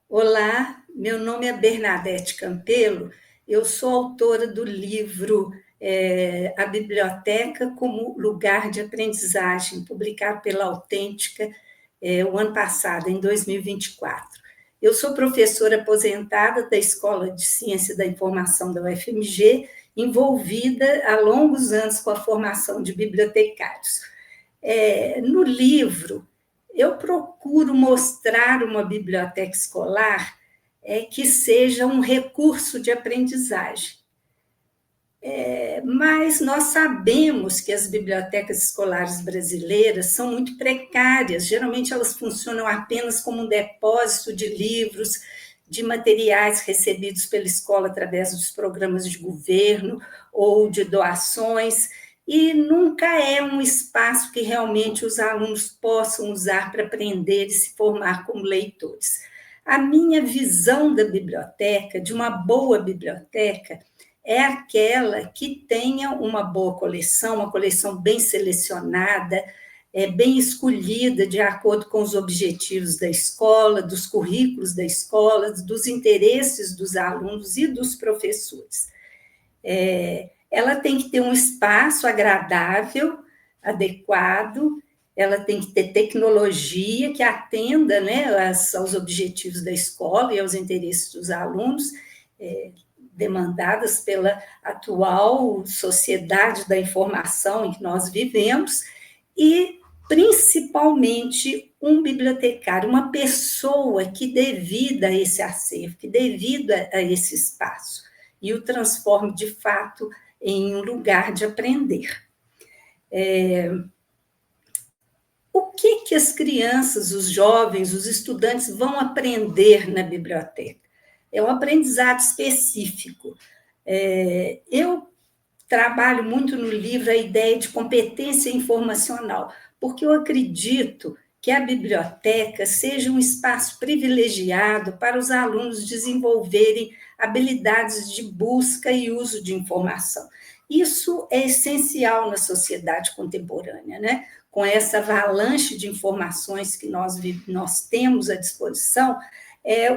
Olá, meu nome é Bernadette Campelo, eu sou autora do livro A Biblioteca como Lugar de Aprendizagem, publicado pela Autêntica o ano passado, em 2024. Eu sou professora aposentada da Escola de Ciência da Informação da UFMG, envolvida há longos anos com a formação de bibliotecários. No livro, eu procuro mostrar uma biblioteca escolar que seja um recurso de aprendizagem. Mas nós sabemos que as bibliotecas escolares brasileiras são muito precárias, geralmente elas funcionam apenas como um depósito de livros, de materiais recebidos pela escola através dos programas de governo ou de doações, e nunca é um espaço que realmente os alunos possam usar para aprender e se formar como leitores. A minha visão da biblioteca, de uma boa biblioteca, é aquela que tenha uma boa coleção, uma coleção bem selecionada, bem escolhida de acordo com os objetivos da escola, dos currículos da escola, dos interesses dos alunos e dos professores. Ela tem que ter um espaço agradável, adequado, ela tem que ter tecnologia que atenda, né, aos objetivos da escola e aos interesses dos alunos, demandadas pela atual sociedade da informação em que nós vivemos, e, principalmente, um bibliotecário, uma pessoa que dê vida a esse acervo, que dê vida a esse espaço, e o transforme, de fato, em um lugar de aprender. O que as crianças, os jovens, os estudantes vão aprender na biblioteca? É um aprendizado específico. Eu trabalho muito no livro a ideia de competência informacional, porque eu acredito que a biblioteca seja um espaço privilegiado para os alunos desenvolverem habilidades de busca e uso de informação. Isso é essencial na sociedade contemporânea, né? Com essa avalanche de informações que nós temos à disposição,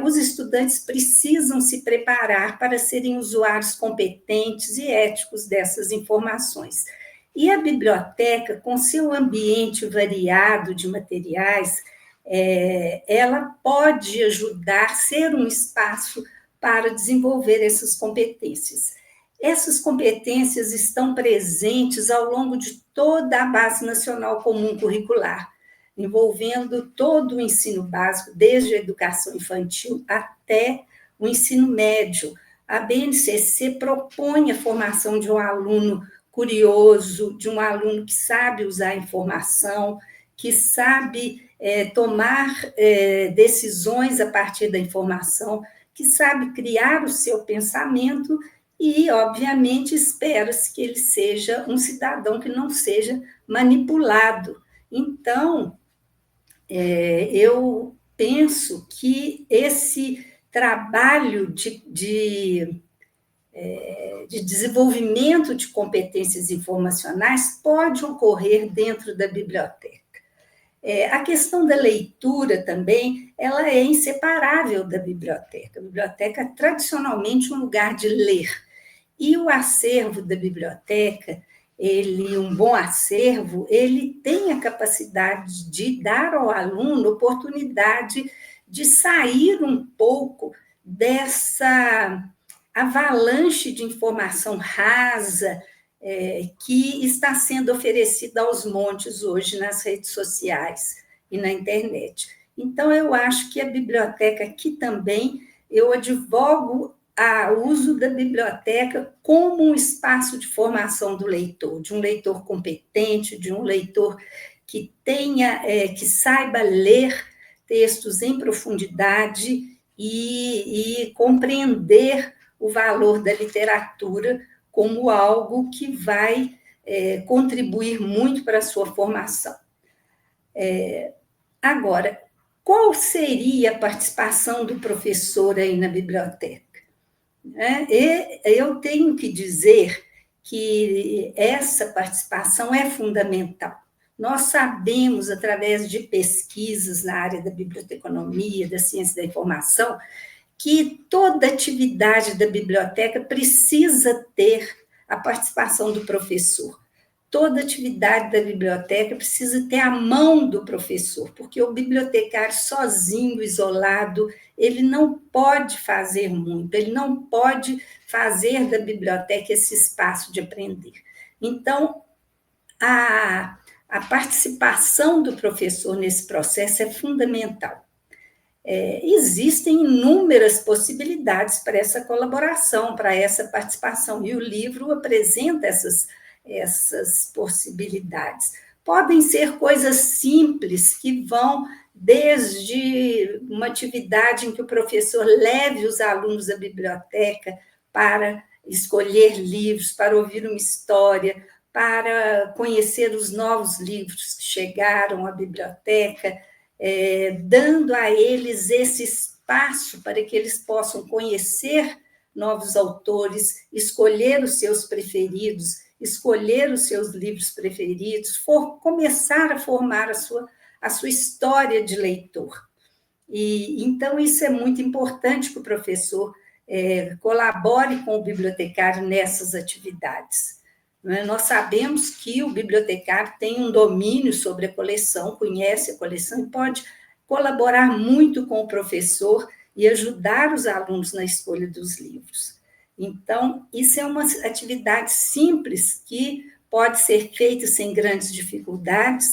os estudantes precisam se preparar para serem usuários competentes e éticos dessas informações. E a biblioteca, com seu ambiente variado de materiais, ela pode ajudar a ser um espaço para desenvolver essas competências. Essas competências estão presentes ao longo de toda a Base Nacional Comum Curricular, envolvendo todo o ensino básico, desde a educação infantil até o ensino médio. A BNCC propõe a formação de um aluno curioso, de um aluno que sabe usar a informação, que sabe tomar decisões a partir da informação, que sabe criar o seu pensamento e, obviamente, espera-se que ele seja um cidadão que não seja manipulado. Então, eu penso que esse trabalho de desenvolvimento de competências informacionais pode ocorrer dentro da biblioteca. A questão da leitura também, ela é inseparável da biblioteca. A biblioteca é tradicionalmente um lugar de ler. E o acervo da biblioteca, um bom acervo, ele tem a capacidade de dar ao aluno oportunidade de sair um pouco dessa avalanche de informação rasa que está sendo oferecida aos montes hoje nas redes sociais e na internet. Então, eu acho que a biblioteca aqui também, eu advogo o uso da biblioteca como um espaço de formação do leitor, de um leitor competente, de um leitor que que saiba ler textos em profundidade e compreender o valor da literatura como algo que vai contribuir muito para a sua formação. Agora, qual seria a participação do professor aí na biblioteca? Eu tenho que dizer que essa participação é fundamental. Nós sabemos, através de pesquisas na área da biblioteconomia, da ciência da informação, que toda atividade da biblioteca precisa ter a participação do professor. Toda atividade da biblioteca precisa ter a mão do professor, porque o bibliotecário sozinho, isolado, ele não pode fazer muito, ele não pode fazer da biblioteca esse espaço de aprender. Então, a participação do professor nesse processo é fundamental. Existem inúmeras possibilidades para essa colaboração, para essa participação, e o livro apresenta essas possibilidades. Podem ser coisas simples, que vão desde uma atividade em que o professor leve os alunos à biblioteca para escolher livros, para ouvir uma história, para conhecer os novos livros que chegaram à biblioteca, dando a eles esse espaço para que eles possam conhecer novos autores, escolher os seus preferidos, escolher os seus livros preferidos, começar a formar a sua história de leitor. E então, isso é muito importante que o professor colabore com o bibliotecário nessas atividades. Nós sabemos que o bibliotecário tem um domínio sobre a coleção, conhece a coleção e pode colaborar muito com o professor e ajudar os alunos na escolha dos livros. Então, isso é uma atividade simples que pode ser feita sem grandes dificuldades.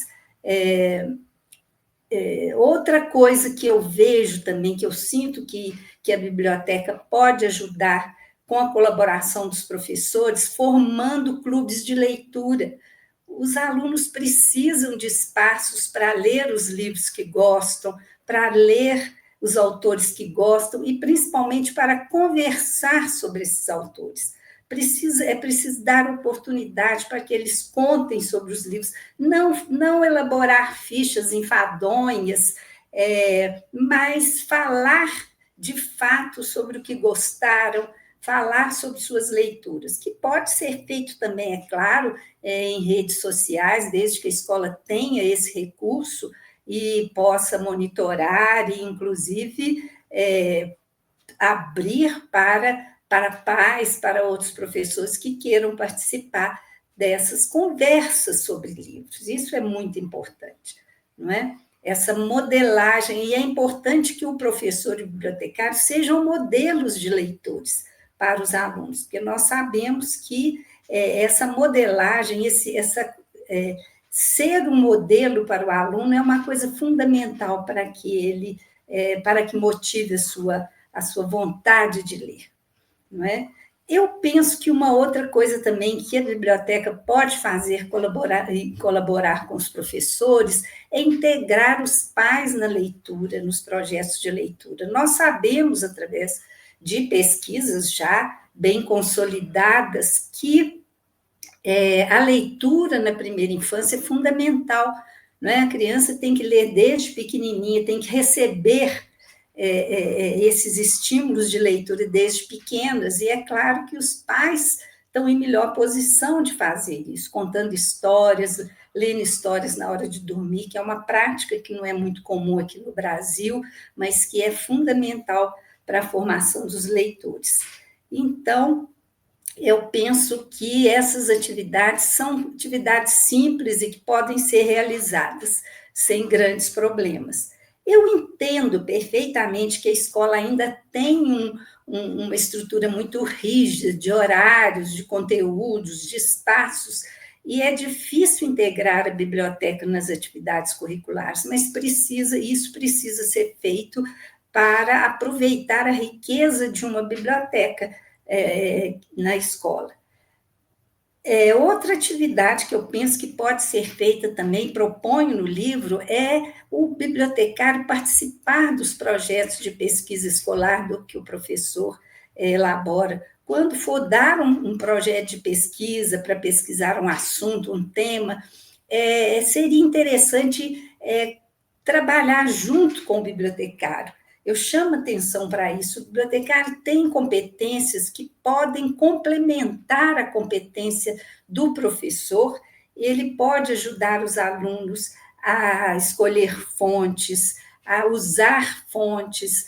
Outra coisa que eu vejo também, que eu sinto que a biblioteca pode ajudar com a colaboração dos professores, formando clubes de leitura. Os alunos precisam de espaços para ler os livros que gostam, para ler os autores que gostam e, principalmente, para conversar sobre esses autores. É preciso dar oportunidade para que eles contem sobre os livros, não elaborar fichas enfadonhas, mas falar de fato sobre o que gostaram, falar sobre suas leituras, que pode ser feito também, é claro, em redes sociais, desde que a escola tenha esse recurso e possa monitorar e, inclusive, abrir para pais, para outros professores que queiram participar dessas conversas sobre livros. Isso é muito importante, não é? Essa modelagem, e é importante que o professor e o bibliotecário sejam modelos de leitores para os alunos, porque nós sabemos que essa modelagem, ser um modelo para o aluno é uma coisa fundamental para que para que motive a sua vontade de ler, não é? Eu penso que uma outra coisa também que a biblioteca pode fazer, colaborar com os professores, é integrar os pais na leitura, nos projetos de leitura. Nós sabemos, através de pesquisas já bem consolidadas, que a leitura na primeira infância é fundamental, não é? A criança tem que ler desde pequenininha, tem que receber esses estímulos de leitura desde pequenas, e é claro que os pais estão em melhor posição de fazer isso, contando histórias, lendo histórias na hora de dormir, que é uma prática que não é muito comum aqui no Brasil, mas que é fundamental para a formação dos leitores. Então, eu penso que essas atividades são atividades simples e que podem ser realizadas sem grandes problemas. Eu entendo perfeitamente que a escola ainda tem uma estrutura muito rígida de horários, de conteúdos, de espaços, e é difícil integrar a biblioteca nas atividades curriculares, mas isso precisa ser feito para aproveitar a riqueza de uma biblioteca na escola. Outra atividade que eu penso que pode ser feita também, proponho no livro, é o bibliotecário participar dos projetos de pesquisa escolar do que o professor elabora. Quando for dar um projeto de pesquisa para pesquisar um assunto, um tema, seria interessante trabalhar junto com o bibliotecário, Eu chamo atenção para isso. O bibliotecário tem competências que podem complementar a competência do professor, ele pode ajudar os alunos a escolher fontes, a usar fontes,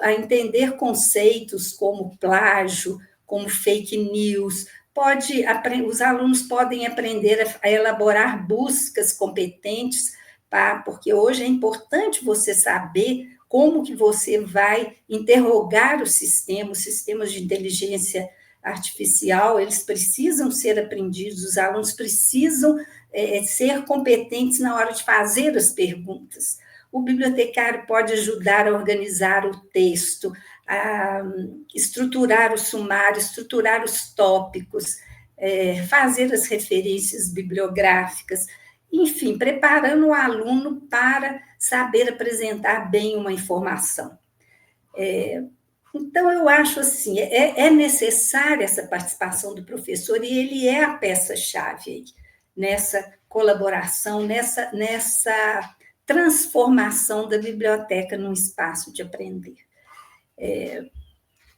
a entender conceitos como plágio, como fake news. Os alunos podem aprender a elaborar buscas competentes, tá? Porque hoje é importante você saber como que você vai interrogar os sistemas de inteligência artificial, eles precisam ser aprendidos, os alunos precisam ser competentes na hora de fazer as perguntas. O bibliotecário pode ajudar a organizar o texto, a estruturar o sumário, estruturar os tópicos, fazer as referências bibliográficas, enfim, preparando o aluno para saber apresentar bem uma informação. Então, eu acho assim, é necessária essa participação do professor e ele é a peça-chave nessa colaboração, nessa transformação da biblioteca num espaço de aprender.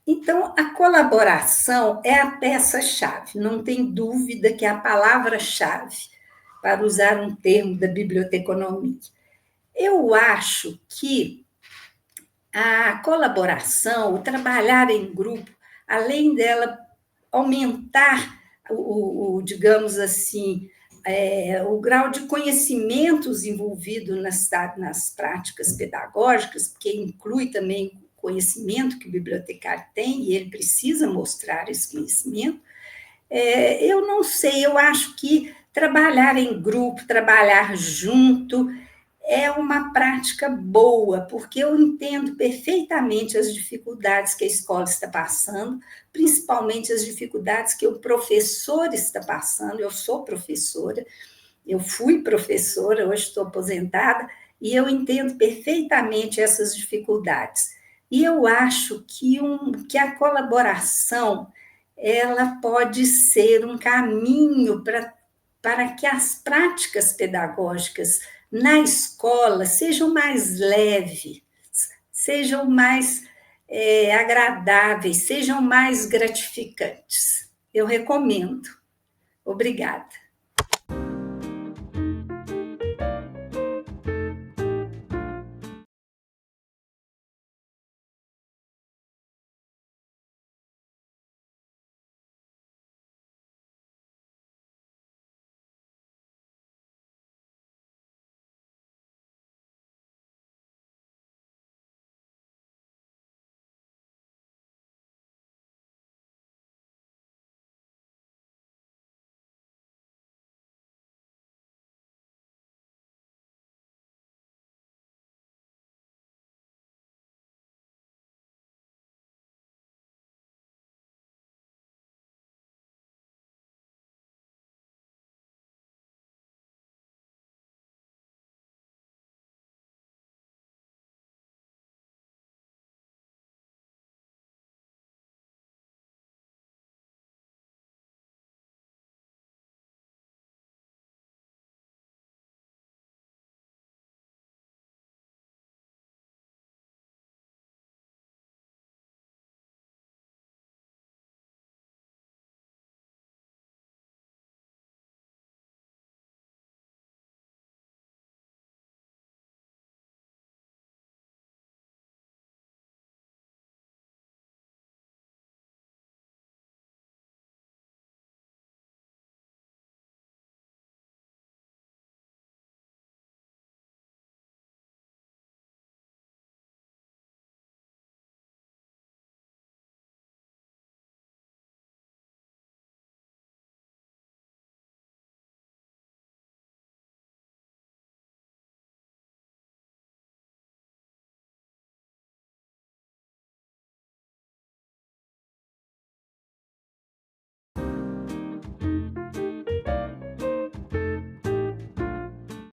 Então, a colaboração é a peça-chave, não tem dúvida que é a palavra-chave, para usar um termo da biblioteconomia. Eu acho que a colaboração, o trabalhar em grupo, além dela aumentar digamos assim, o grau de conhecimentos envolvido nas práticas pedagógicas, que inclui também o conhecimento que o bibliotecário tem, e ele precisa mostrar esse conhecimento, eu não sei, eu acho que trabalhar em grupo, trabalhar junto, é uma prática boa, porque eu entendo perfeitamente as dificuldades que a escola está passando, principalmente as dificuldades que o professor está passando. Eu sou professora, eu fui professora, hoje estou aposentada, e eu entendo perfeitamente essas dificuldades. E eu acho que a colaboração ela pode ser um caminho para que as práticas pedagógicas na escola sejam mais leves, sejam mais agradáveis, sejam mais gratificantes. Eu recomendo. Obrigada.